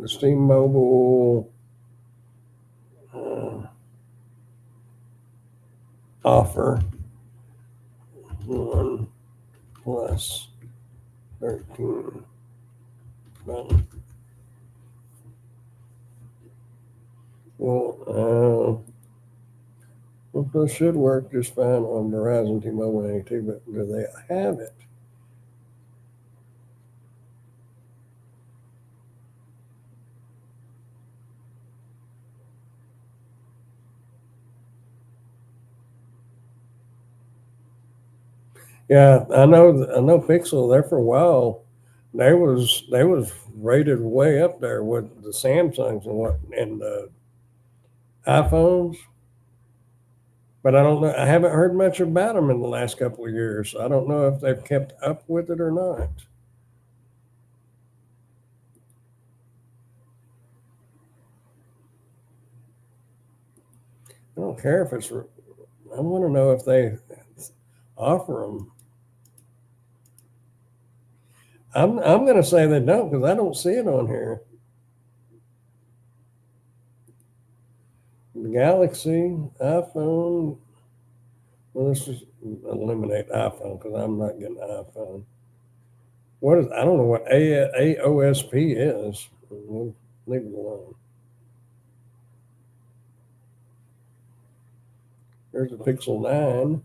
The Steam Mobile offer one plus 13 button. Well, this should work just fine on Verizon, T-Mobile, and AT&T, but do they have it? Yeah, I know. I know. Pixel there for a while. They was rated way up there with the Samsungs and the iPhones. But I don't know. I haven't heard much about them in the last couple of years. I don't know if they've kept up with it or not. I don't care if it's. I want to know if they offer them. I'm going to say they don't because I don't see it on here. The Galaxy, iPhone. Well, let's just eliminate iPhone because I'm not getting an iPhone. What is? I don't know what AOSP is. We'll leave it alone. There's a Pixel 9.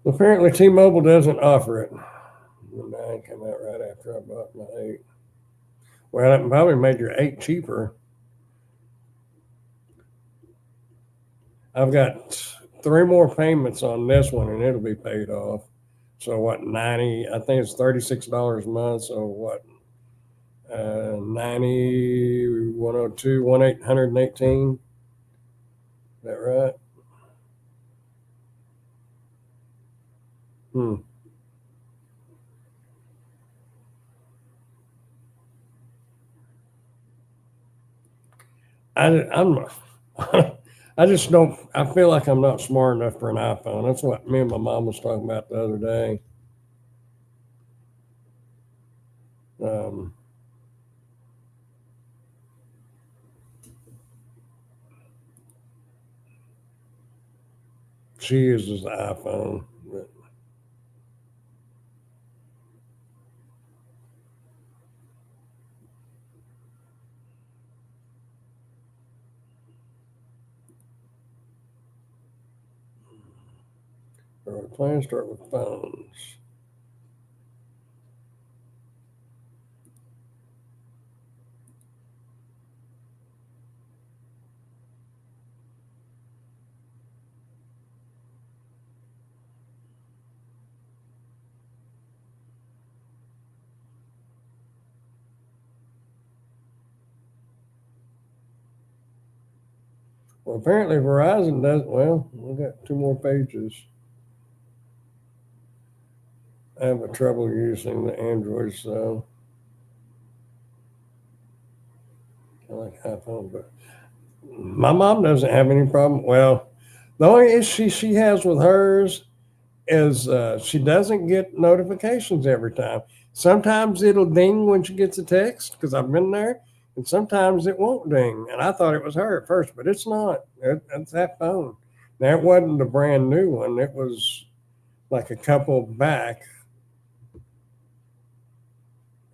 Apparently, T-Mobile doesn't offer it. The 9 came out right after I bought my 8. Well, it probably made your 8 cheaper. I've got 3 more payments on this one, and it'll be paid off. So what? 90? I think it's $36 a month. So what? 90, 102, 118. Is that right? Hmm. I'm. I just don't. I feel like I'm not smart enough for an iPhone. That's what me and my mom was talking about the other day. Um, She uses the iPhone. But our plans start with phones. Well, apparently Verizon does. Well, we got 2 more pages. I have a trouble using the Android, so I like iPhone. But my mom doesn't have any problem. Well, the only issue she has with hers is she doesn't get notifications every time. Sometimes it'll ding when she gets a text because I've been there, and sometimes it won't ding. And I thought it was her at first, but it's not. It's that phone. That wasn't a brand new one. It was like a couple back.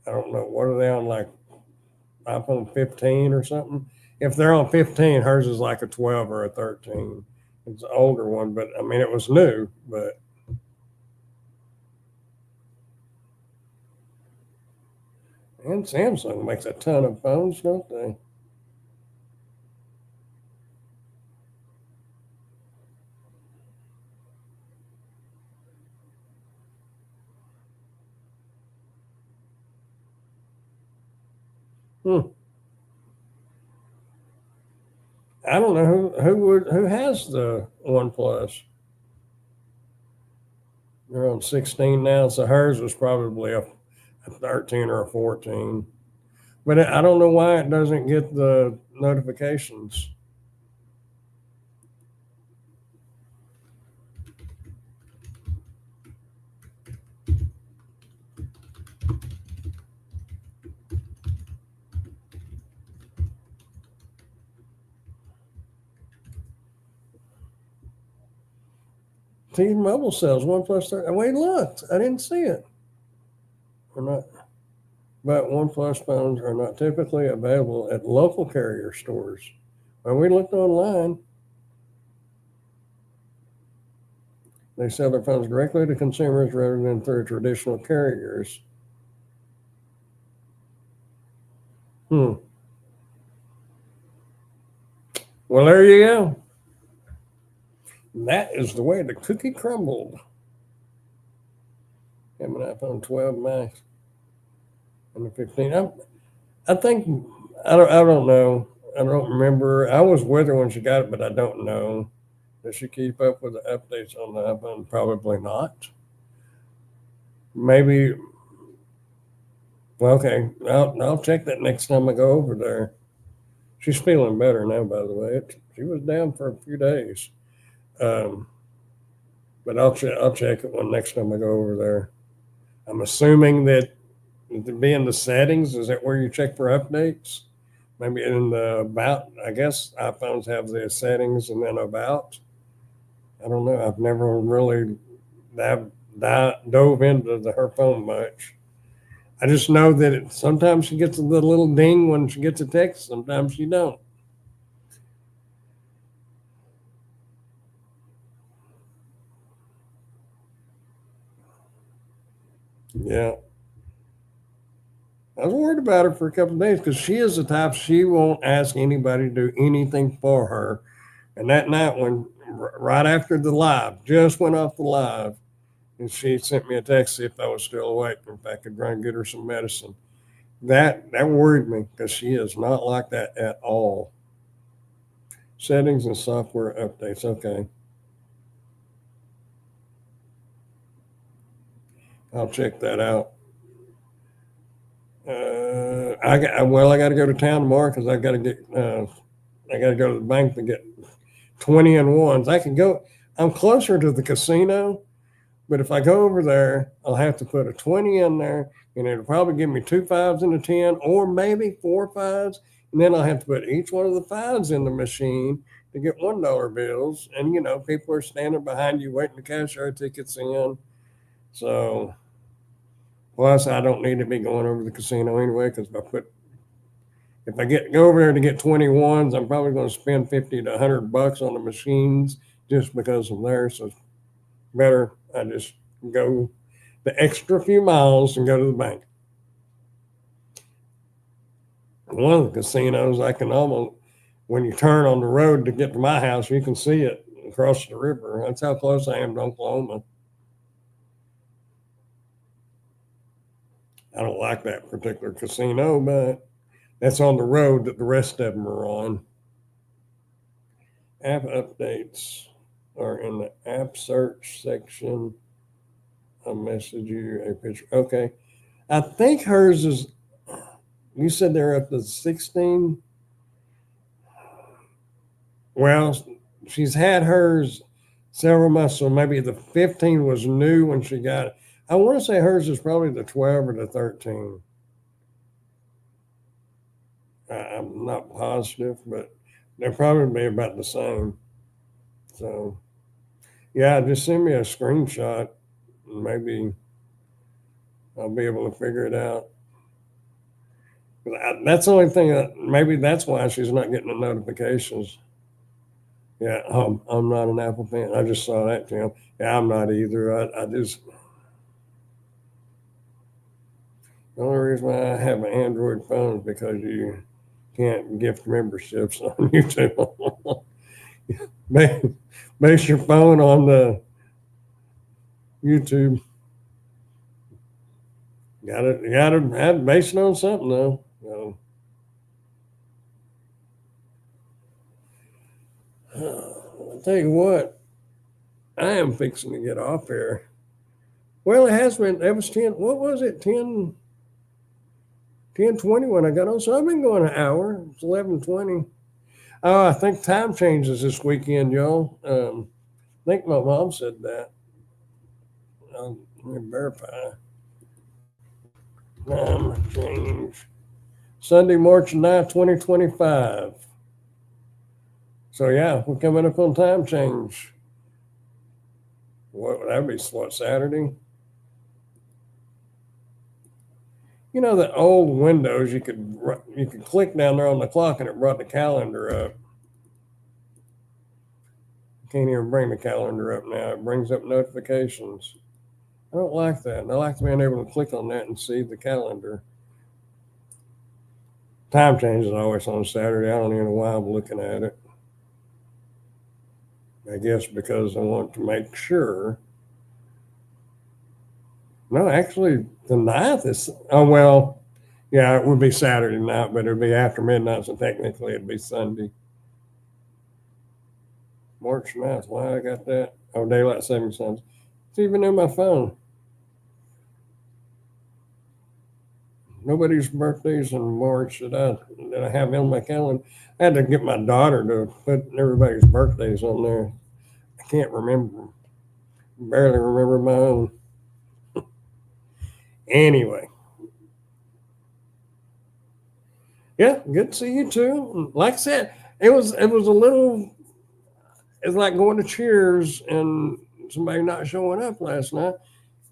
I don't know what are they on, like iPhone 15 or something. If they're on 15, hers is like a 12 or a 13. It's an older one, but I mean it was new, but and Samsung makes a ton of phones, don't they? Hmm. I don't know who has the OnePlus. They're on 16 now, so hers was probably a 13 or a 14. But I don't know why it doesn't get the notifications. T-Mobile sells OnePlus 30. Wait, look, I didn't see it. Or not. But OnePlus phones are not typically available at local carrier stores. When we looked online, they sell their phones directly to consumers rather than through traditional carriers. Hmm. Well, there you go. That is the way the cookie crumbled. I have an iPhone 12 Max and the 15. I think I don't know. I don't remember. I was with her when she got it, but I don't know. Does she keep up with the updates on the iPhone? Probably not. Maybe. Well, okay. I'll check that next time I go over there. She's feeling better now, by the way. She was down for a few days. Um, but I'll check it when next time I go over there. I'm assuming that to be in the settings, is that where you check for updates? Maybe in the about, I guess iPhones have the settings and then about. I don't know. I've never really dove into her phone much. I just know that sometimes she gets the little ding when she gets a text, sometimes she don't. Yeah. I was worried about her for a couple of days because she is the type she won't ask anybody to do anything for her. And that night, when right after the live, just went off the live, and she sent me a text to see if I was still awake, if I could run and get her some medicine. That worried me because she is not like that at all. Settings and software updates. Okay, I'll check that out. I got to go to town tomorrow because I got to go to the bank to get 20 and ones. I can go. I'm closer to the casino, but if I go over there, I'll have to put a 20 in there, and it'll probably give me 2 5s and a 10, or maybe 4 5s. And then I'll have to put each one of the 5s in the machine to get $1 bills, and people are standing behind you waiting to cash our tickets in. So plus, I don't need to be going over to the casino anyway, because if I go over there to get 21s, I'm probably going to spend 50 to $100 on the machines just because of there. So it's better I just go the extra few miles and go to the bank. One of the casinos, I can almost, when you turn on the road to get to my house, you can see it across the river. That's how close I am to Oklahoma. I don't like that particular casino, but that's on the road that the rest of them are on. App updates are in the app search section. I'll message you a picture. Okay. I think hers is, you said they're up to 16. Well, she's had hers several months, so maybe the 15 was new when she got it. I want to say hers is probably the 12 or the 13. I'm not positive, but they'll probably be about the same. So, yeah, just send me a screenshot, and maybe I'll be able to figure it out. That's the only thing maybe that's why she's not getting the notifications. Yeah, I'm not an Apple fan. I just saw that, Tim. Yeah, I'm not either. I just, the only reason why I have an Android phone is because you can't gift memberships on YouTube. Base your phone on the YouTube. Got to have base it on something though. I'll tell you what, I am fixing to get off here. Well, it has been. That was 10. What was it? 10:20 when I got on. So I've been going an hour. It's 11:20. Oh, I think time changes this weekend, y'all. I think my mom said that. Let me verify. Time change. Sunday, March 9th, 2025. So yeah, we're coming up on time change. What would that be? What, Saturday? The old Windows, you could click down there on the clock and it brought the calendar up. Can't even bring the calendar up now. It brings up notifications. I don't like that. I like being able to click on that and see the calendar. Time change is always on Saturday. I don't even know why I'm looking at it. I guess because I want to make sure. No, actually, the 9th is, oh, well, yeah, it would be Saturday night, but it would be after midnight, so technically it'd be Sunday. March 9th, why I got that? Oh, Daylight Savings Time. It's even in my phone. Nobody's birthdays in March that I have on my calendar. I had to get my daughter to put everybody's birthdays on there. I can't remember. Barely remember my own. Anyway. Yeah, good to see you too. Like I said, it was a little, it's like going to Cheers and somebody not showing up last night.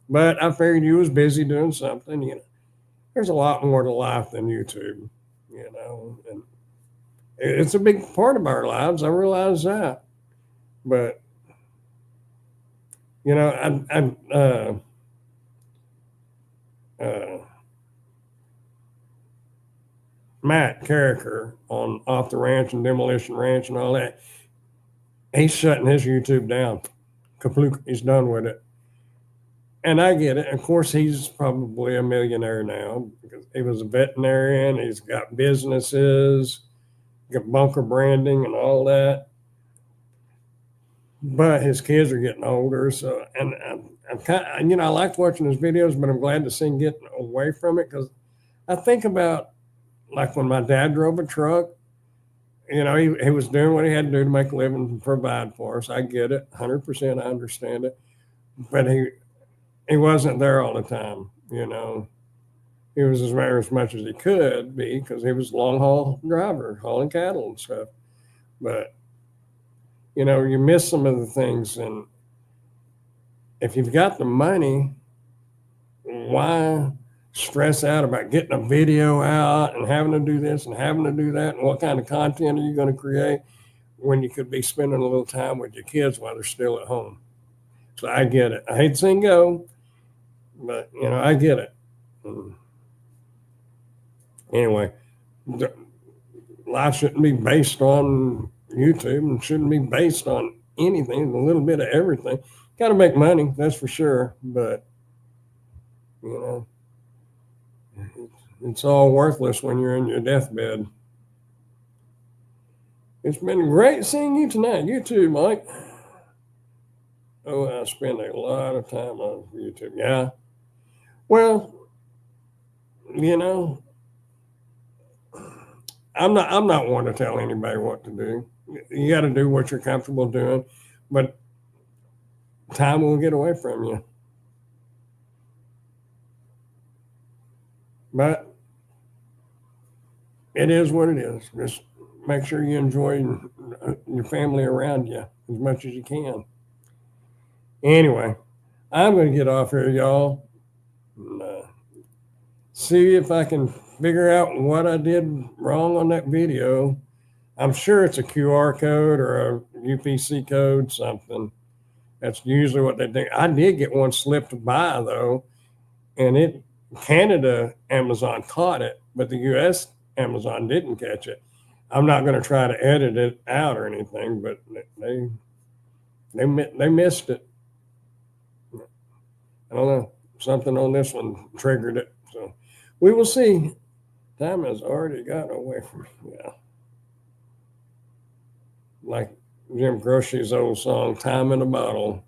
But I figured you was busy doing something. There's a lot more to life than YouTube, and it's a big part of our lives. I realize that, but Matt Carricker on Off the Ranch and Demolition Ranch and all that, he's shutting his YouTube down. Kaplook, he's done with it. And I get it. Of course, he's probably a millionaire now because he was a veterinarian. He's got businesses, got bunker branding and all that. But his kids are getting older. So, and I'm kind of, I liked watching his videos, but I'm glad to see him getting away from it because I think about like when my dad drove a truck, he was doing what he had to do to make a living and provide for us. I get it. 100%. I understand it. But he wasn't there all the time, He was there as much as he could be because he was a long haul driver, hauling cattle and stuff. But you miss some of the things. And if you've got the money, why stress out about getting a video out and having to do this and having to do that? And what kind of content are you going to create when you could be spending a little time with your kids while they're still at home? So I get it. I hate to see go, but I get it. Anyway, life shouldn't be based on YouTube and shouldn't be based on anything, a little bit of everything. Got to make money, that's for sure. But, it's all worthless when you're in your deathbed. It's been great seeing you tonight. You too, Mike. Oh, I spend a lot of time on YouTube. Yeah. Well, I'm not one to tell anybody what to do. You got to do what you're comfortable doing, but time will get away from you. But it is what it is. Just make sure you enjoy your family around you as much as you can. Anyway, I'm going to get off here, y'all. And, see if I can figure out what I did wrong on that video. I'm sure it's a QR code or a UPC code, something. That's usually what they do. I did get one slipped by, though, and Canada Amazon caught it, but the U.S. Amazon didn't catch it. I'm not going to try to edit it out or anything, but they missed it. I don't know. Something on this one triggered it. So we will see. Time has already gotten away from me. Yeah. Like Jim Croce's old song, Time in a Bottle.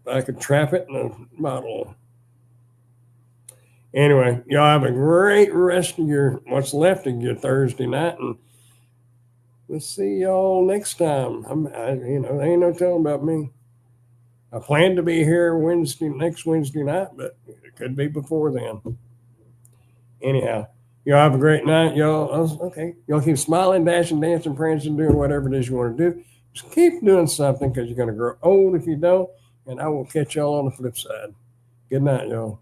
If I could trap it in a bottle. Anyway, y'all have a great rest of what's left of your Thursday night, and we'll see y'all next time. There ain't no telling about me. I plan to be here next Wednesday night, but it could be before then. Anyhow, y'all have a great night, y'all. Okay, y'all keep smiling, dashing, dancing, prancing, doing whatever it is you want to do. Just keep doing something because you're going to grow old if you don't, and I will catch y'all on the flip side. Good night, y'all.